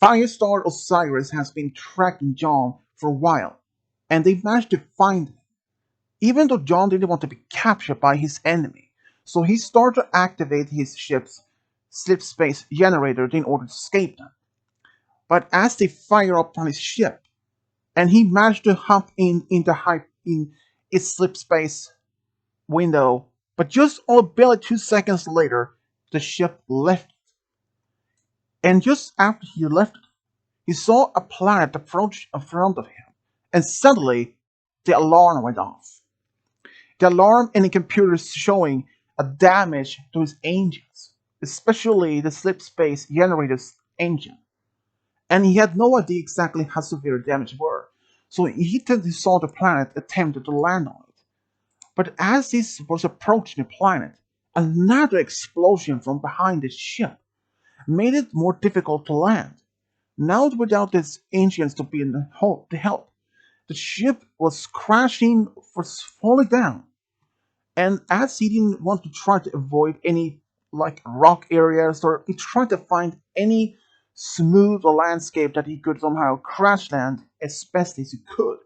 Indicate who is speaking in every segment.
Speaker 1: Firestar Osiris has been tracking John for a while, and they managed to find him, even though John didn't want to be captured by his enemy. So he started to activate his ship's slip space generator in order to escape them. But as they fire up on his ship, and he managed to hop in its slip space window, but just barely 2 seconds later, the ship left. And just after he left, he saw a planet approach in front of him, and suddenly the alarm went off. The alarm in the computer is showing a damage to his engines, especially the slip space generator's engine. And he had no idea exactly how severe the damage were, so he saw the planet attempted to land on it. But as this was approaching the planet, another explosion from behind the ship made it more difficult to land. Now without its engines to be to help, the ship was crashing, was falling down. And as he didn't want to try to avoid any rock areas, or he tried to find any smooth landscape that he could somehow crash land as best as he could.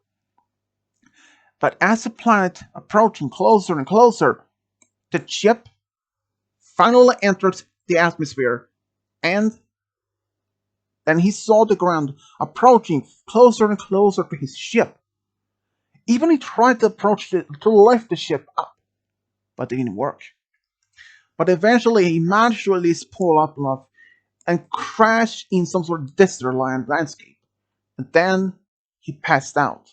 Speaker 1: But as the planet approaching closer and closer, the ship finally entered the atmosphere, and then he saw the ground approaching closer and closer to his ship. Even he tried to to lift the ship up, but it didn't work. But eventually he managed to at least pull up enough and crash in some sort of desert landscape. And then he passed out.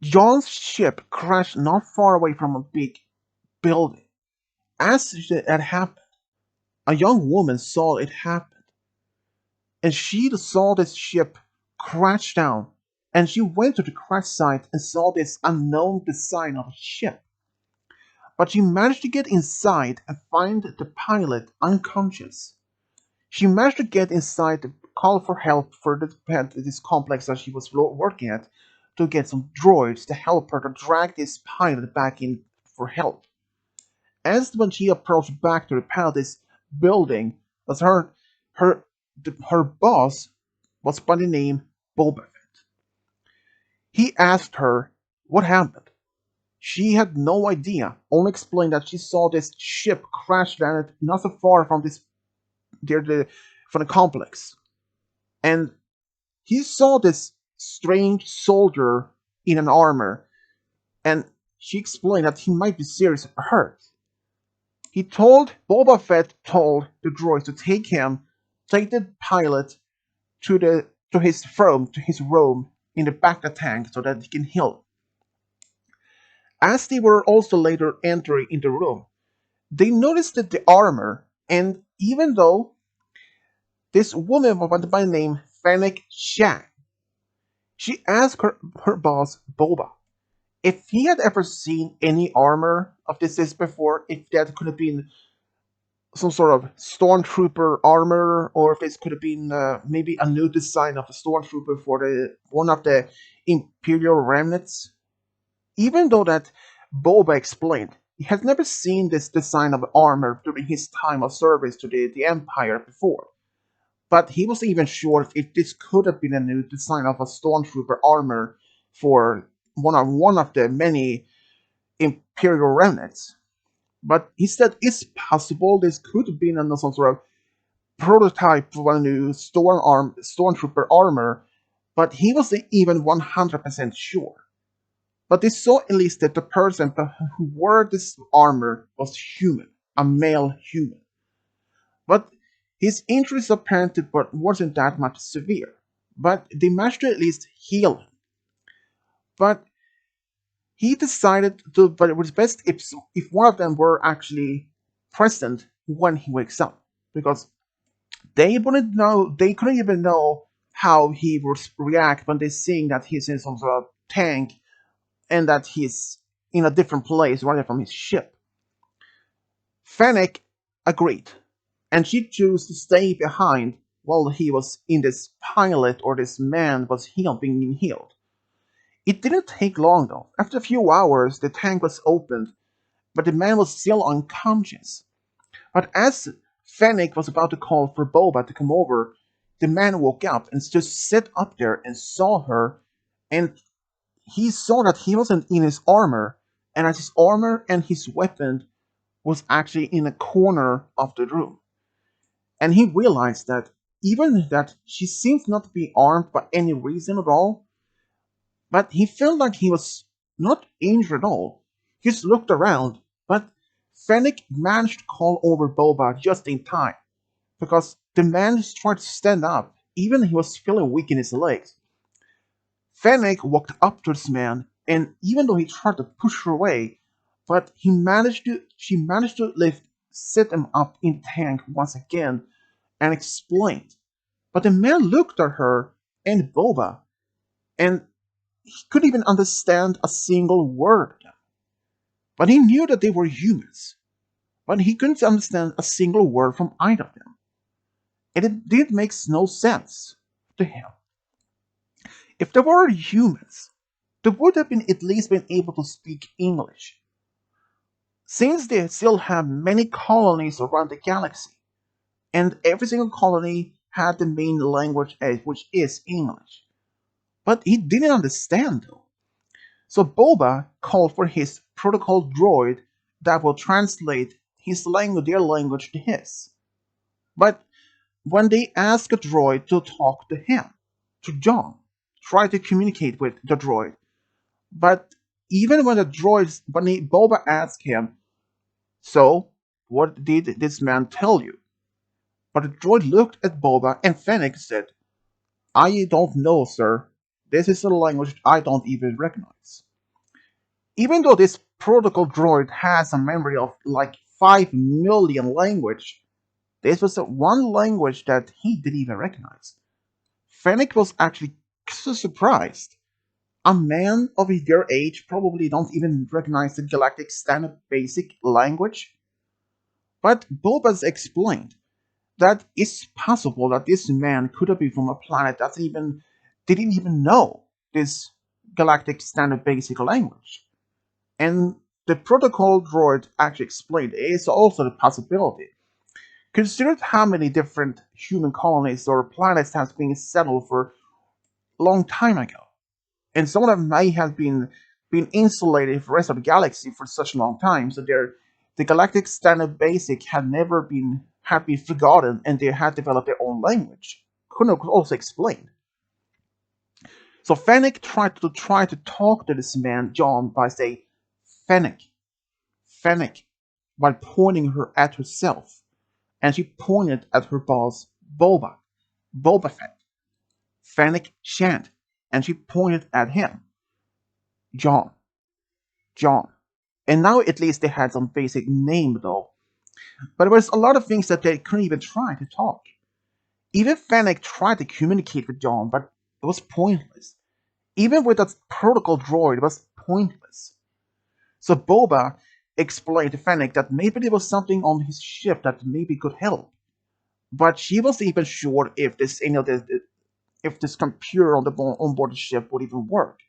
Speaker 1: John's ship crashed not far away from a big building. As it had happened, a young woman saw it happen, and she saw this ship crash down, and she went to the crash site and saw this unknown design of a ship. But she managed to get inside and find the pilot unconscious. She managed to get inside to call for help for this complex that she was working at, to get some droids to help her to drag this pilot back in for help. As when she approached back to the pilot's building, was her boss was by the name Boba Fett. He asked her what happened. She had no idea, only explained that she saw this ship crash landed not so far from from the complex. And he saw this strange soldier in an armor, and she explained that he might be seriously hurt. Boba Fett told the droids to take the pilot to his room in the back of the tank so that he can heal. As they were also later entering in the room, they noticed that the armor, and even though this woman was by the name Fennec Shand, she asked her boss, Boba, if he had ever seen any armor of this before, if that could have been some sort of stormtrooper armor, or if it could have been maybe a new design of a stormtrooper for one of the Imperial remnants. Even though that Boba explained he had never seen this design of armor during his time of service to the Empire before. But he was even sure if this could have been a new design of a stormtrooper armor for one of the many Imperial remnants. But he said it's possible this could have been some sort of prototype of a new stormtrooper armor, but he wasn't even 100% sure. But they saw at least that the person who wore this armor was human, a male human. But his injuries apparently wasn't that much severe, but they managed to at least heal him. But he decided but it was best if one of them were actually present when he wakes up, because they couldn't even know how he would react when they seeing that he's in some sort of tank and that he's in a different place rather from his ship. Fennec agreed, and she chose to stay behind while he was in this pilot, or this man was being healed. It didn't take long though. After a few hours, the tank was opened, but the man was still unconscious. But as Fennec was about to call for Boba to come over, the man woke up and just sat up there and saw her, and he saw that he wasn't in his armor, and that his armor and his weapon was actually in a corner of the room. And he realized that even that she seemed not to be armed by any reason at all, but he felt like he was not injured at all. He just looked around, but Fennec managed to call over Boba just in time, because the man tried to stand up, even he was feeling weak in his legs. Fennec walked up to this man, and even though he tried to push her away, but she managed to sit him up in the tank once again and explained. But the man looked at her and Boba, and he couldn't even understand a single word of them. But he knew that they were humans, but he couldn't understand a single word from either of them. And it did make no sense to him. If they were humans, they would have been at least been able to speak English. Since they still have many colonies around the galaxy, and every single colony had the main language, which is English. But he didn't understand though. So Boba called for his protocol droid that will translate their language to his. But when they asked a droid to talk to him, to John, try to communicate with the droid, but even when Boba asked him, "So, what did this man tell you?" But the droid looked at Boba and Fennec said, "I don't know, sir. This is a language I don't even recognize." Even though this protocol droid has a memory of like 5 million language, this was the one language that he didn't even recognize. Fennec was actually so surprised. A man of their age probably don't even recognize the galactic standard basic language. But Boba's explained that it's possible that this man could have been from a planet that didn't even know this galactic standard basic language. And the protocol droid actually explained it is also the possibility. Consider how many different human colonies or planets has been settled for a long time ago. And some of them may have been insulated from the rest of the galaxy for such a long time, so the galactic standard basic had been forgotten, and they had developed their own language. Kuno could also explain. So Fennec tried to talk to this man John by saying Fennec, Fennec, while pointing her at herself, and she pointed at her boss Boba Fett, Fennec Shand, and she pointed at him, John, John. And now at least they had some basic name though. But there was a lot of things that they couldn't even try to talk. Even Fennec tried to communicate with John, but it was pointless. Even with that protocol droid, it was pointless. So Boba explained to Fennec that maybe there was something on his ship that maybe could help. But she wasn't even sure if this computer on board the ship would even work.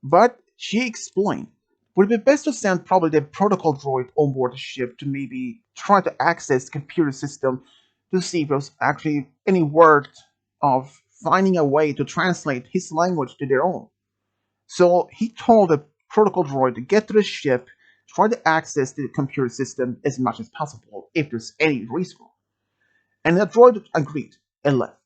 Speaker 1: But she explained, would it be best to send probably the protocol droid on board the ship to maybe try to access the computer system to see if there's actually any word of finding a way to translate his language to their own. So he told the protocol droid to get to the ship, try to access the computer system as much as possible if there's any reason. And the droid agreed and left.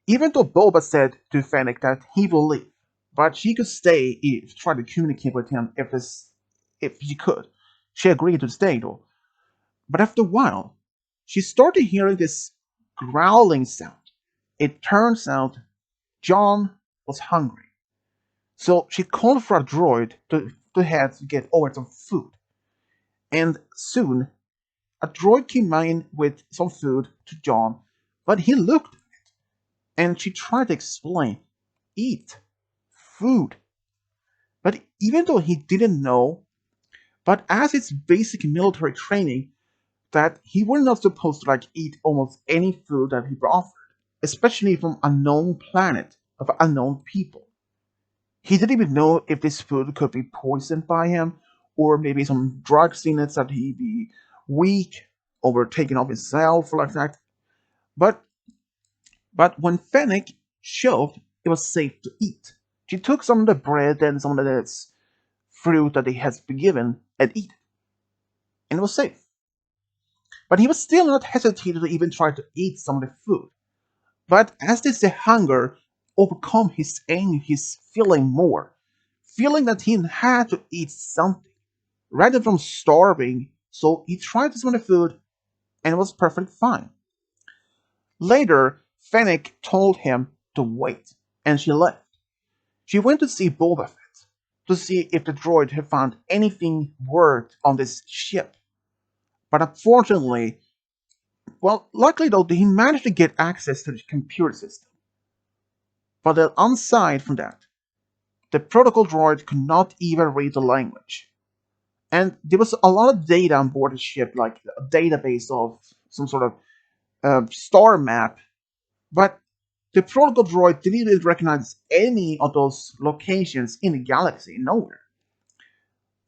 Speaker 1: Even though Boba said to Fennec that he will leave, but she could stay if try to communicate with him if she could. She agreed to stay though. But after a while, she started hearing this growling sound. It turns out John was hungry. So she called for a droid to head to get over some food. And soon, a droid came in with some food to John, but he looked at it and she tried to explain, eat, food. But even though he didn't know, but as it's basic military training, that he was not supposed to like eat almost any food that he offered, especially from unknown planet of unknown people. He didn't even know if this food could be poisoned by him, or maybe some drugs in it that he'd be weak or taken off himself or like that. But But when Fennec showed it was safe to eat, she took some of the bread and some of the fruit that he had been given and eat it, and it was safe. But he was still not hesitating to even try to eat some of the food. But as this hunger overcome his anger, he's feeling more, feeling that he had to eat something rather than starving. So he tried some of the food, and it was perfectly fine. Later, Fennec told him to wait, and she left. She went to see Boba Fett to see if the droid had found anything worth on this ship. But unfortunately, well, luckily though, he managed to get access to the computer system. But then, aside from that, the protocol droid could not even read the language. And there was a lot of data on board the ship, like a database of some sort of star map, but the protocol droid didn't even recognize any of those locations in the galaxy, nowhere.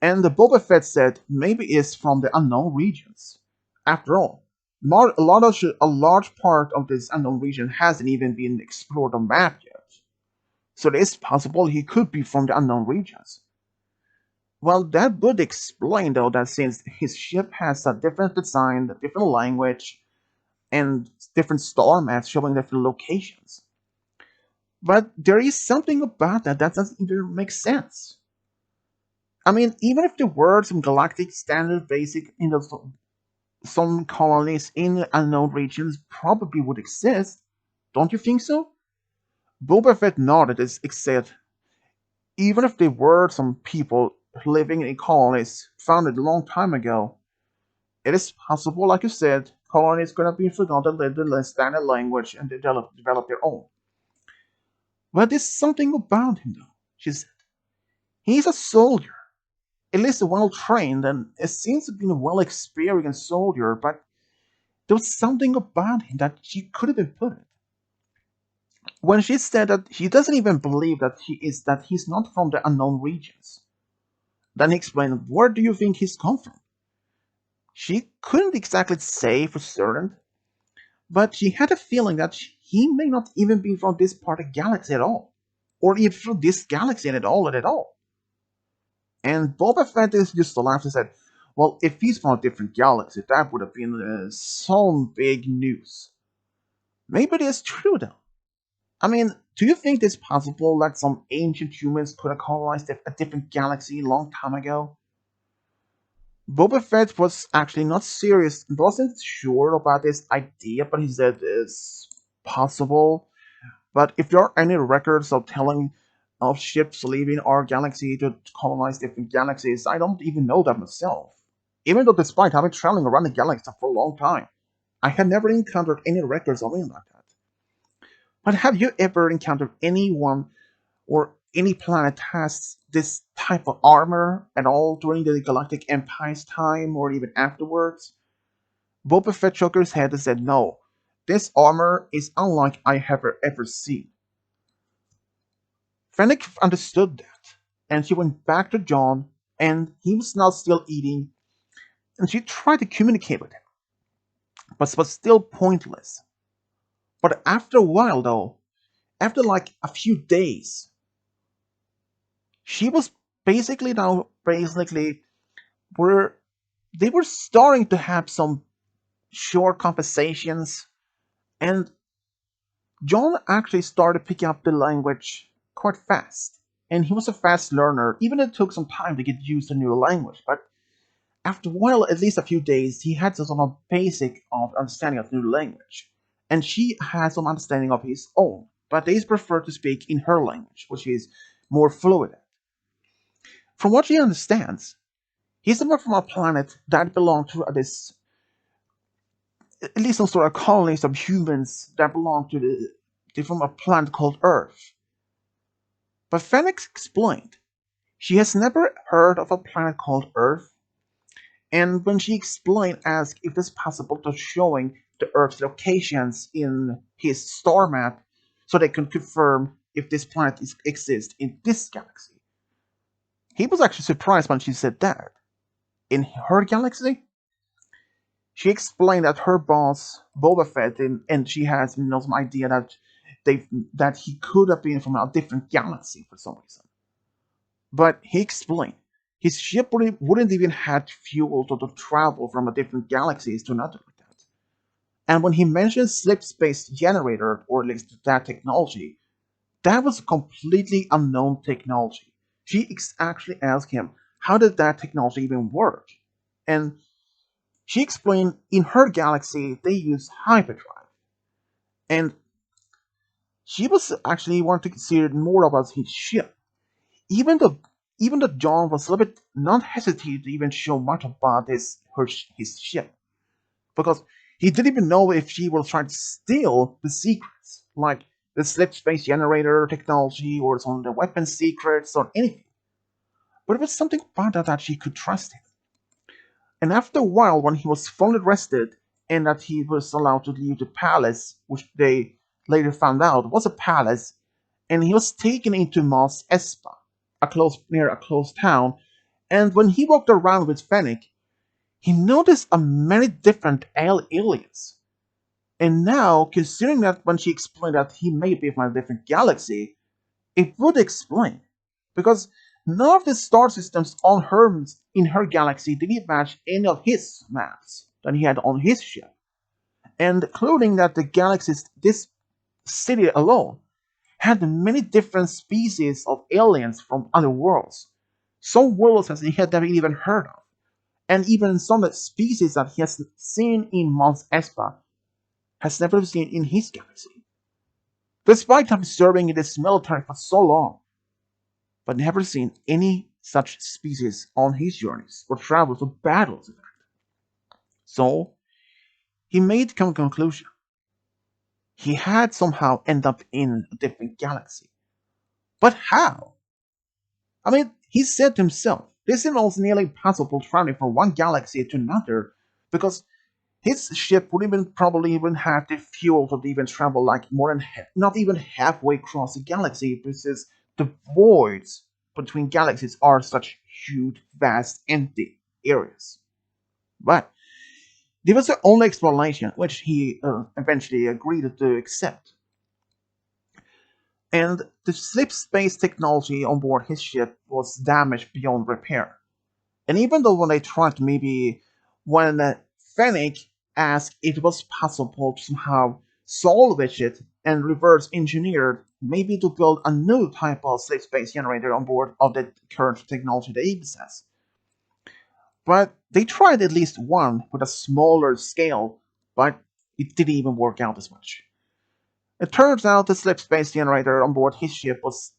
Speaker 1: And the Boba Fett said maybe it's from the unknown regions. After all, a large part of this unknown region hasn't even been explored or mapped yet. So it is possible he could be from the unknown regions. Well, that would explain, though, that since his ship has a different design, a different language, and different star maps showing different locations. But there is something about that doesn't even make sense. I mean, even if there were some galactic standard basic some colonies in unknown regions probably would exist, don't you think so? Boba Fett nodded as it said, even if there were some people living in colonies founded a long time ago, it is possible, like you said, colonies could have been forgotten the standard language and develop their own. But there's something about him, though, she said. He's a soldier, at least well trained, and it seems to be a well experienced soldier, but there was something about him that she couldn't have put it. When she said that she doesn't even believe that he's not from the unknown regions. Then he explained, where do you think he's come from? She couldn't exactly say for certain, but she had a feeling that he may not even be from this part of the galaxy at all, or even from this galaxy at all and at all. And Boba Fett is just laughed and said, "Well, if he's from a different galaxy, that would have been some big news." Maybe it is true though. I mean, do you think it's possible that some ancient humans could have colonized a different galaxy a long time ago? Boba Fett was actually not serious, wasn't sure about this idea, but he said it's possible. But if there are any records of telling of ships leaving our galaxy to colonize different galaxies, I don't even know that myself. Even though despite having traveling around the galaxy for a long time, I had never encountered any records of anything like that. But have you ever encountered anyone or any planet has this type of armor at all during the Galactic Empire's time or even afterwards? Boba Fett shook his head and said, no, this armor is unlike I have ever seen. Fennec understood that, and she went back to John, and he was now still eating, and she tried to communicate with him, but it was still pointless. But after a while, though, after like a few days, she was basically were they were starting to have some short conversations, and John actually started picking up the language quite fast. And he was a fast learner, even if it took some time to get used to new language. But after a while, at least a few days, he had some sort of basic of understanding of new language. And she had some understanding of his own, but they prefer to speak in her language, which is more fluid. From what she understands, he's from a planet that belonged to this, at least some sort of colonies of humans that belong to they're from a planet called Earth. But Fennec explained she has never heard of a planet called Earth, and when she explained, asked if it's possible to showing the Earth's locations in his star map so they can confirm if this planet exists in this galaxy. He was actually surprised when she said that. In her galaxy? She explained that her boss, Boba Fett, and she has some idea that that he could have been from a different galaxy for some reason. But he explained his ship wouldn't even have fuel to travel from a different galaxies to another like that. And when he mentioned slip space generator, or at least that technology, that was a completely unknown technology. She actually asked him, how did that technology even work? And she explained in her galaxy they use hyperdrive. And she was actually wanting to consider more about his ship. Even though even though John was a little bit not hesitant to even show much about his ship. Because he didn't even know if she was trying to steal the secrets, like the slip space generator technology or some of the weapon secrets or anything. But it was something about that she could trust him. And after a while, when he was fully rested and that he was allowed to leave the palace, which they later found out was a palace, and he was taken into Mos Espa, near a closed town, and when he walked around with Fennec, he noticed a many different aliens. And now, considering that when she explained that he may be from a different galaxy, it would explain. Because none of the star systems in her galaxy didn't match any of his maps that he had on his ship. And including that the galaxies, this city alone, had many different species of aliens from other worlds. Some worlds that he had never even heard of. And even some species that he has seen in Mons Espa has never seen in his galaxy. Despite him serving in this military for so long, but never seen any such species on his journeys or travels or battles. So he made a conclusion. He had somehow ended up in a different galaxy. But how? I mean, he said to himself, this involves nearly impossible traveling from one galaxy to another because his ship would even probably even have the fuel to even travel like more than not even halfway across the galaxy because the voids between galaxies are such huge, vast, empty areas. But this was the only explanation which he eventually agreed to accept. And the slip space technology on board his ship was damaged beyond repair. And even though when they tried to maybe, when Fennec asked if it was possible to somehow salvage it and reverse engineered, maybe to build a new type of slip space generator on board of the current technology they possess. But they tried at least one with a smaller scale, but it didn't even work out as much. It turns out the slip space generator on board his ship was,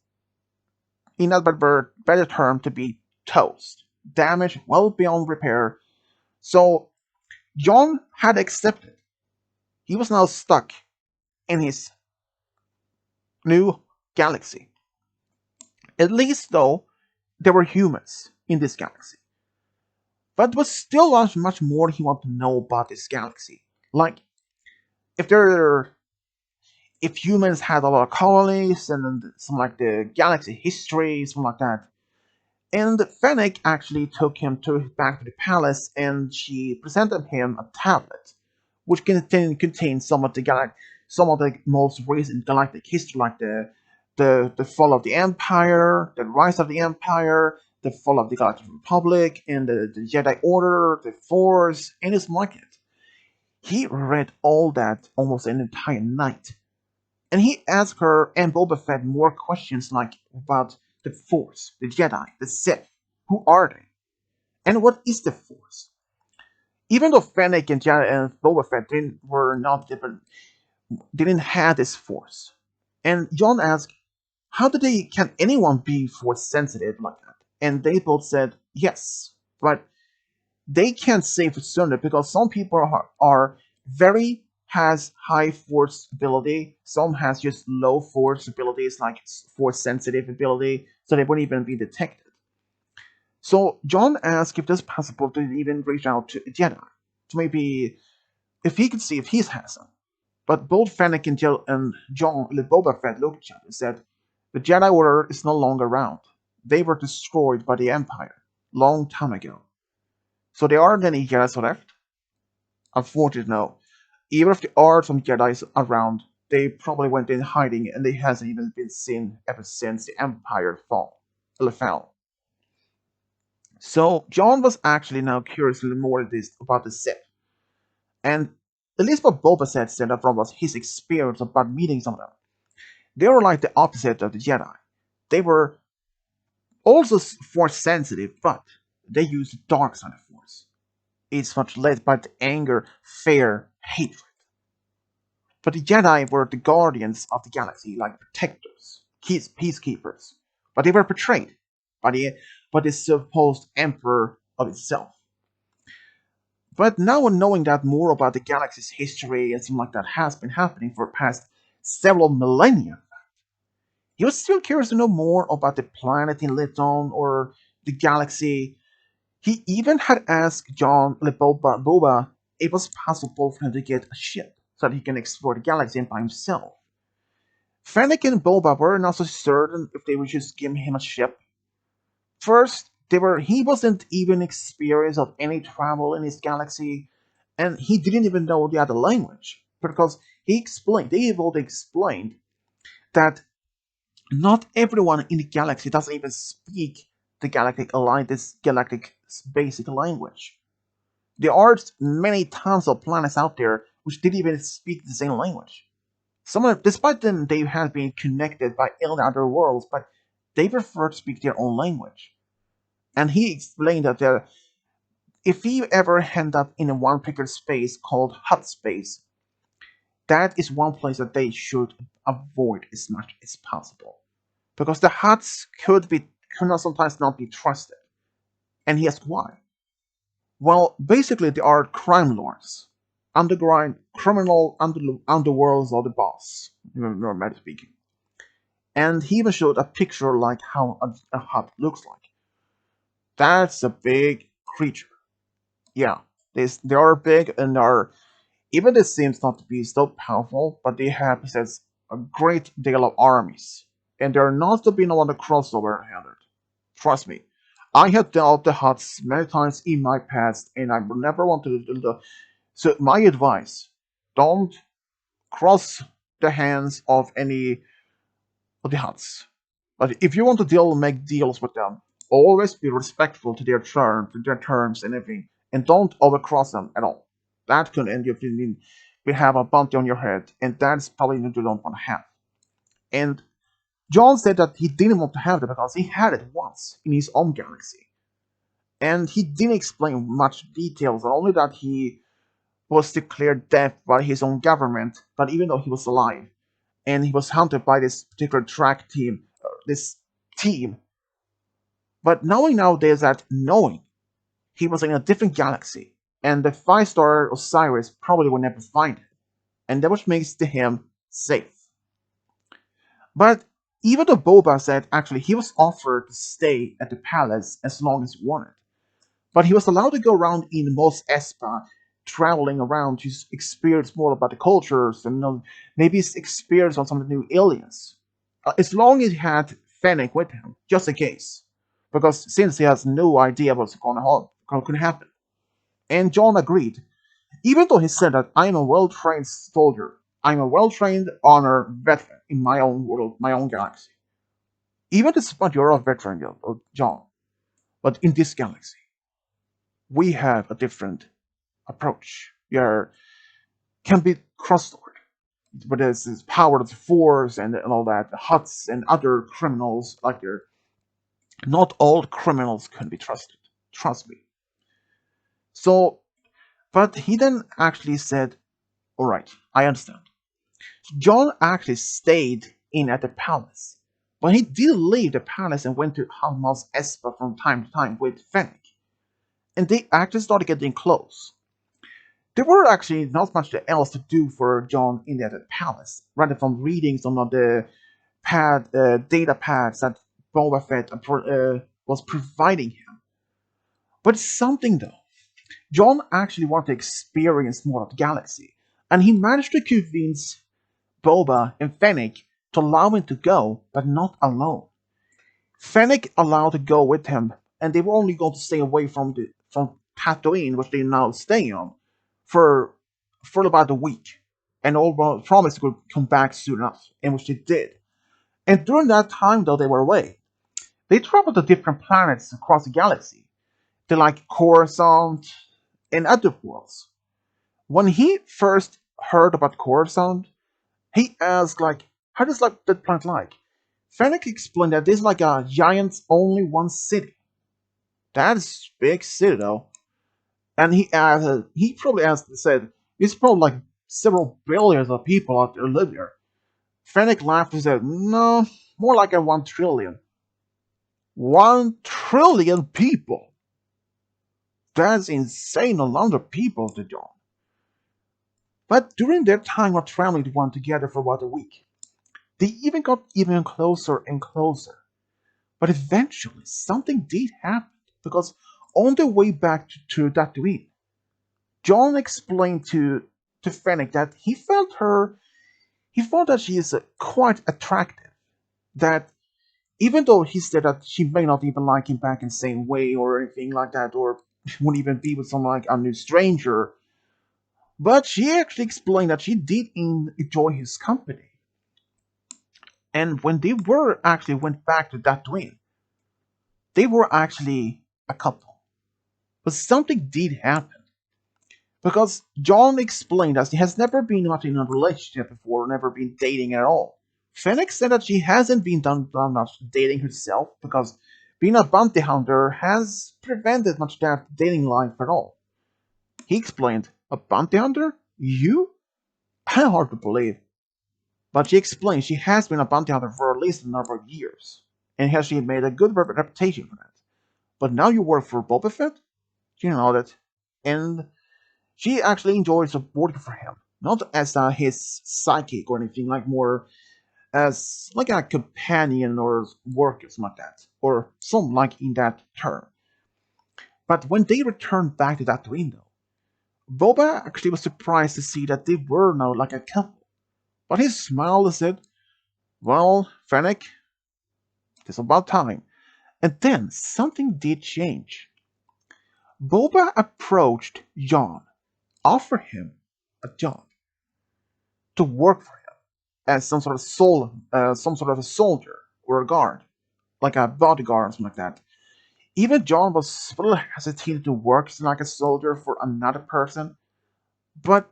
Speaker 1: in a better term, to be toast, damaged well beyond repair. So John had accepted. He was now stuck in his new galaxy. At least, though, there were humans in this galaxy. But there was still much more he wanted to know about this galaxy. Like, if there if humans had a lot of colonies and some like the galaxy history, something like that. And Fennec actually took him back to the palace, and she presented him a tablet, which contains some of the most recent galactic history, like the fall of the Empire, the rise of the Empire, the fall of the Galactic Republic, and the Jedi Order, the Force, and his like it. He read all that almost an entire night, and he asked her and Boba Fett more questions like about the Force, the Jedi, the Sith. Who are they? And what is the Force? Even though Fennec and Boba Fett were not different, didn't have this Force. And John asked, how can anyone be Force sensitive like that? And they both said yes, but they can't say for certain because some people are very has high force ability, some has just low force abilities like force sensitive ability, so they wouldn't even be detected. So John asked if it's possible to even reach out to a Jedi, to maybe if he could see if he has some. But both Fennec and John Boba Fett looked at each other and said, the Jedi Order is no longer around. They were destroyed by the Empire long time ago. So there aren't any Jedi left. Unfortunately, no. Even if there are some Jedi's around, they probably went in hiding and they hasn't even been seen ever since the Empire fell. So John was actually now curious a little more about the Sith. And at least what Boba Fett said from was his experience about meeting some of them. They were like the opposite of the Jedi. They were also force sensitive, but they used the dark side of force. It's much led by the anger, fear, hatred. But the Jedi were the guardians of the galaxy, like protectors, peacekeepers. But they were betrayed by the supposed emperor of itself. But now knowing that more about the galaxy's history and something like that has been happening for the past several millennia, he was still curious to know more about the planet he lived on or the galaxy. He even had asked John Boba if it was possible for him to get a ship so that he can explore the galaxy by himself. Fennec and Boba were not so certain if they would just give him a ship. First, he wasn't even experienced of any travel in his galaxy, and he didn't even know the other language because they both explained that not everyone in the galaxy doesn't even speak the galactic alliance, this galactic basic language. There are many tons of planets out there which didn't even speak the same language. Despite them, they have been connected by other worlds, but they prefer to speak their own language. And he explained that if you ever end up in a one particular space called hut space, that is one place that they should avoid as much as possible. Because the huts could not sometimes not be trusted. And he asked why. Well, basically they are crime lords. Underground criminal underworlds are the boss, normally speaking. And he even showed a picture like how a hut looks like. That's a big creature. Yeah, they are big and are even this seems not to be so powerful, but they have possess a great deal of armies, and they're not to be no other crossover handled. Trust me, I have dealt the huts many times in my past, and I never want to do the. So my advice: don't cross the hands of any of the huts. But if you want to make deals with them, always be respectful to their terms and everything, and don't overcross them at all. That could end up in you have a bounty on your head, and that's probably what you don't want to have. And John said that he didn't want to have that because he had it once in his own galaxy, and he didn't explain much details, only that he was declared dead by his own government. But even though he was alive, and he was hunted by this particular track team, this team. But knowing nowadays that knowing he was in a different galaxy, and the five-star Osiris probably would never find him, and that which makes him safe. But even though Boba said actually he was offered to stay at the palace as long as he wanted, but he was allowed to go around in Mos Espa, traveling around to experience more about the cultures and maybe his experience on some of the new aliens. As long as he had Fennec with him, just in case. Because since he has no idea what's going to happen. And John agreed, even though he said that I am a well-trained soldier, I'm a well-trained honor veteran in my own world, my own galaxy. Even despite you're a veteran, John, but in this galaxy, we have a different approach. We can be crossed over. But there's this power of the force and all that, the huts and other criminals like there. Not all criminals can be trusted. Trust me. So, but he then actually said, all right, I understand. John actually stayed in at the palace. But he did leave the palace and went to Halmal's Espa from time to time with Fennec. And they actually started getting close. There were actually not much else to do for John in the palace, rather from reading some of the data pads that Boba Fett was providing him. But something though, John actually wanted to experience more of the galaxy, and he managed to convince Boba and Fennec to allow him to go, but not alone. Fennec allowed to go with him, and they were only going to stay away from Tatooine, which they now stay on, for about a week, and all promised to come back soon enough, and which they did. And during that time, though they were away, they traveled to different planets across the galaxy. They like Coruscant and other worlds. When he first heard about Coruscant, he asked like, "How does like that planet like?" Fennec explained that this is like a giant only one city. That's big city though. And he probably asked, said, "It's probably like several billions of people out there live here." Fennec laughed and said, "No, more like a 1 trillion." 1 trillion people? That's insane amount of people to join. But during their time of traveling to one together for about a week, they even got even closer and closer. But eventually, something did happen because on the way back to Tatooine, John explained to Fennec that he felt that she is quite attractive. That even though he said that she may not even like him back in the same way or anything like that, or wouldn't even be with someone like a new stranger, but she actually explained that she did enjoy his company. And when they were actually went back to Tatooine, they were actually a couple. But something did happen. Because John explained that he has never been much in a relationship before, never been dating at all. Fennec said that she hasn't been done much dating herself because being a bounty hunter has prevented much of that dating life at all. He explained, "A bounty hunter? You?" Kind of hard to believe. But she explained she has been a bounty hunter for at least a number of years, and has she made a good reputation for that. But now you work for Boba Fett? She nodded, and she actually enjoys working for him, not as his psychic or anything, like more as like a companion or worker, something like that, or something like in that term. But when they returned back to that window, Boba actually was surprised to see that they were now like a couple. But he smiled and said, "Well, Fennec, it's about time." And then something did change. Boba approached John, offered him a job to work for him as some sort of a soldier or a guard, like a bodyguard or something like that. Even John was a little hesitant to work like a soldier for another person, but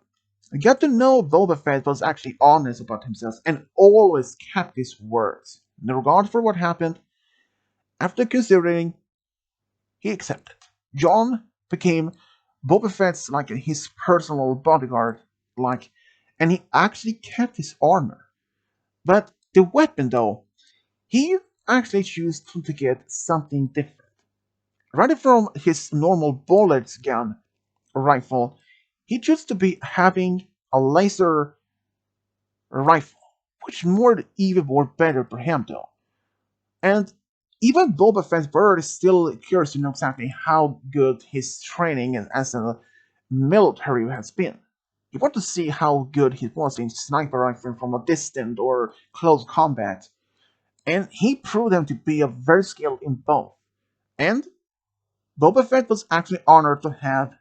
Speaker 1: I got to know Boba Fett was actually honest about himself and always kept his words. In regard for what happened, after considering, he accepted. John became Boba Fett's like his personal bodyguard, like, and he actually kept his armor. But the weapon, though, he actually chose to get something different. Rather from his normal bullets gun rifle, he chose to be having a laser rifle, which more even more better for him though. And even Boba Fett's bird is still curious to know exactly how good his training as a military has been. He wanted to see how good he was in sniper rifle from a distant or close combat, and he proved him to be a very skilled in both. And Boba Fett was actually honored to have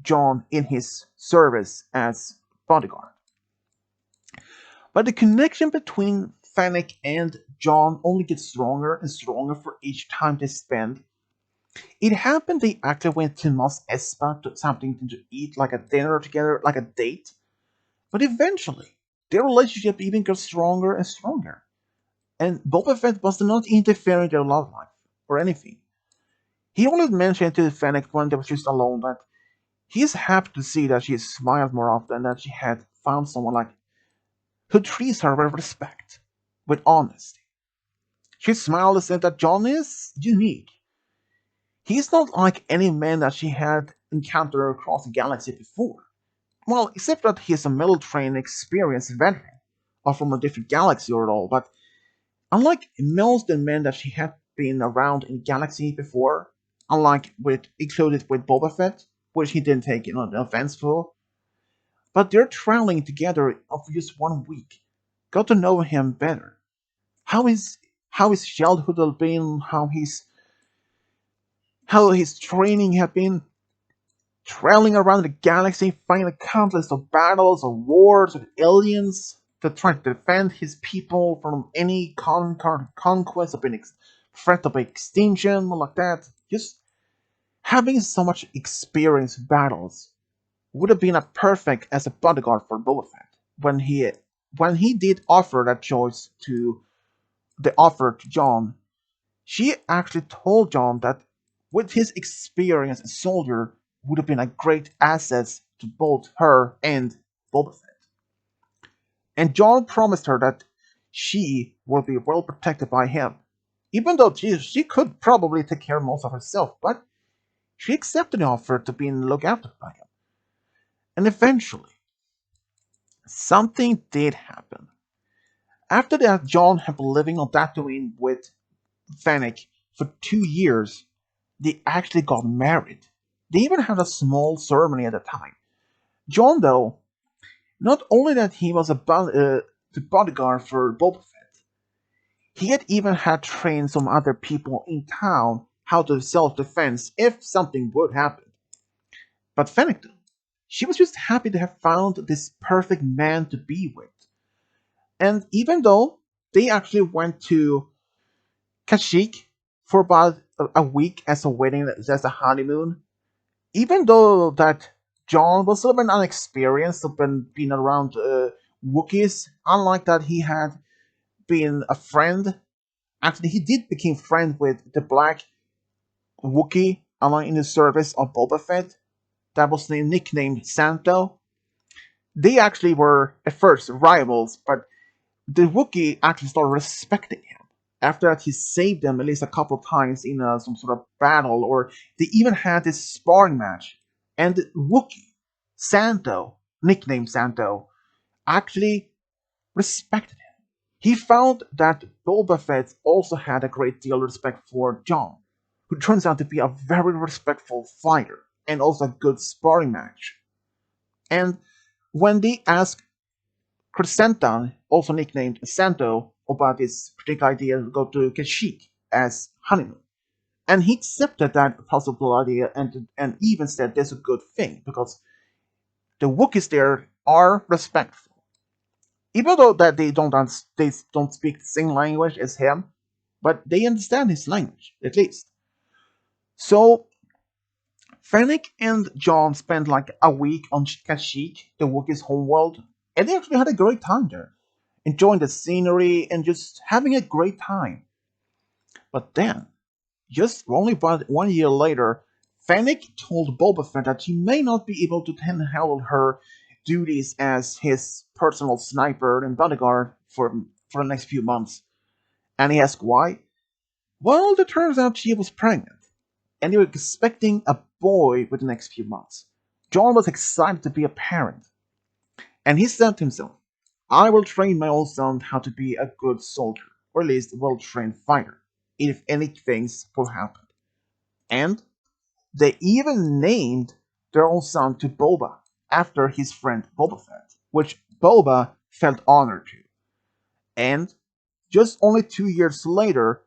Speaker 1: John in his service as bodyguard. But the connection between Fennec and John only gets stronger and stronger for each time they spend. It happened they actually went to Mos Espa to something to eat, like a dinner together, like a date. But eventually, their relationship even got stronger and stronger. And Boba Fett was not interfering in their love life or anything. He only mentioned to Fennec when they were just alone that he is happy to see that she smiled more often, that she had found someone like who treats her with respect, with honesty. She smiled and said that John is unique. He's not like any man that she had encountered across the galaxy before. Well, except that he's a military and experienced veteran, or from a different galaxy or all, but unlike most of the men that she had been around in the galaxy before, unlike with included with Boba Fett, which he didn't take offense for, but they're traveling together for just 1 week. Got to know him better. How his how his childhood had been, how his training had been, traveling around the galaxy, fighting countless of battles or wars with aliens to try to defend his people from any conquest of an threat of extinction, like that. Just having so much experience in battles would have been a perfect as a bodyguard for Boba Fett when he did offer that choice to the offer to John. She actually told John that with his experience as a soldier would have been a great asset to both her and Boba Fett. And John promised her that she will be well protected by him. Even though she could probably take care of most of herself, but she accepted the offer to be looked after by him. And eventually, something did happen. After that, John had been living on Tatooine with Fennec for 2 years. They actually got married. They even had a small ceremony at the time. John, though, not only that he was the bodyguard for Boba Fett, he had even had trained some other people in town how to self-defense if something would happen. But Fennec, though, she was just happy to have found this perfect man to be with. And even though they actually went to Kashyyyk for about a week as a wedding, as a honeymoon, even though that John was a little bit unexperienced, been around Wookiees, unlike that he had been a friend. Actually, he did become friend with the black Wookiee along in the service of Boba Fett. That was nicknamed Santo. They actually were at first rivals, but the Wookiee actually started respecting him. After that, he saved them at least a couple of times in some sort of battle, or they even had this sparring match. And the Wookiee, Santo, nicknamed Santo, actually respected him. He found that Boba Fett also had a great deal of respect for John, who turns out to be a very respectful fighter and also a good sparring match. And when they asked Crescentan, also nicknamed Santo, about his particular idea to go to Kashyyyk as honeymoon. And he accepted that possible idea and even said that's a good thing because the Wookiees there are respectful. Even though that they don't speak the same language as him, but they understand his language, at least. So Fennec and John spent like a week on Kashyyyk, the Wookiees' homeworld, and they actually had a great time there, enjoying the scenery and just having a great time. But then, just only about 1 year later, Fennec told Boba Fett that he may not be able to handle her duties as his personal sniper and bodyguard for the next few months. And he asked why. Well, it turns out she was pregnant, and they were expecting a boy within the next few months. John was excited to be a parent, and he said to himself, I will train my own son how to be a good soldier, or at least a well trained fighter, if anything will happen. And they even named their own son to Boba after his friend Boba Fett, which Boba felt honored to. And just only 2 years later,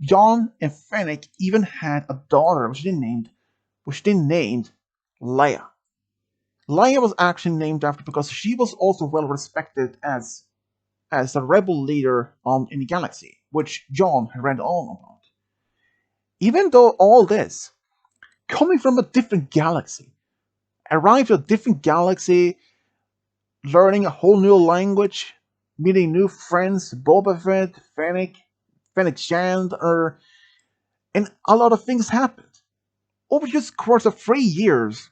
Speaker 1: John and Fennec even had a daughter which they named Leia. Leia was actually named after because she was also well respected as a rebel leader in the galaxy, which John had read all about. Even though all this coming from a different galaxy, arrived to a different galaxy, learning a whole new language, meeting new friends, Boba Fett, Fennec Shand, and a lot of things happened. Over just the course of 3 years,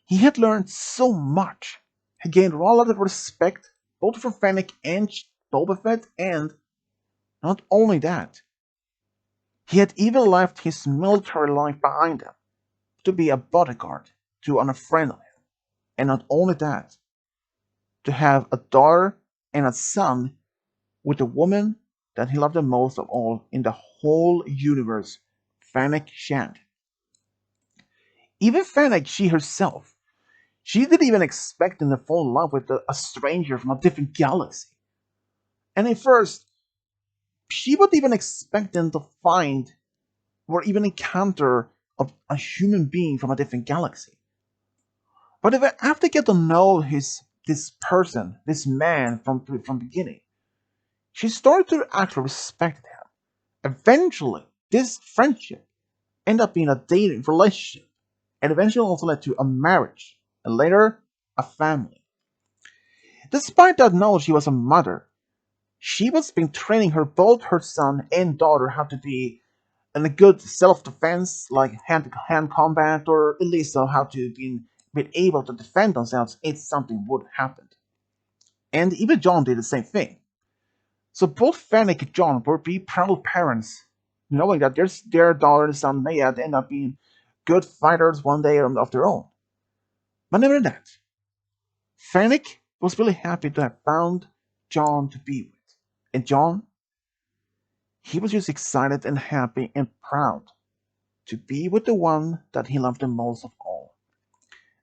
Speaker 1: he had learned so much. He gained a lot of respect, both from Fennec and Boba Fett, and not only that, he had even left his military life behind him to be a bodyguard to a friend of him. And not only that, to have a daughter and a son with the woman that he loved the most of all in the whole universe, Fennec Shand. Even Fennec, she herself, she didn't even expect him to fall in love with a stranger from a different galaxy. And at first, she would even expect him to find or even encounter a human being from a different galaxy. But if after get to know this person, this man from beginning, she started to actually respect him. Eventually, this friendship ended up being a dating relationship, and eventually also led to a marriage, and later a family. Despite that knowledge she was a mother, she was been training both her son and daughter how to be in a good self-defense, like hand-to-hand combat, or at least how to be able to defend themselves if something would happen. And even John did the same thing. So both Fennec and John were be proud parents, knowing that their daughter and son may end up being good fighters one day of their own. But never that, Fennec was really happy to have found John to be with. And John, he was just excited and happy and proud to be with the one that he loved the most of all.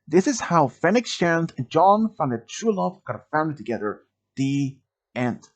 Speaker 1: This is how Fennec Shand and John found their true love, got a family together. The end.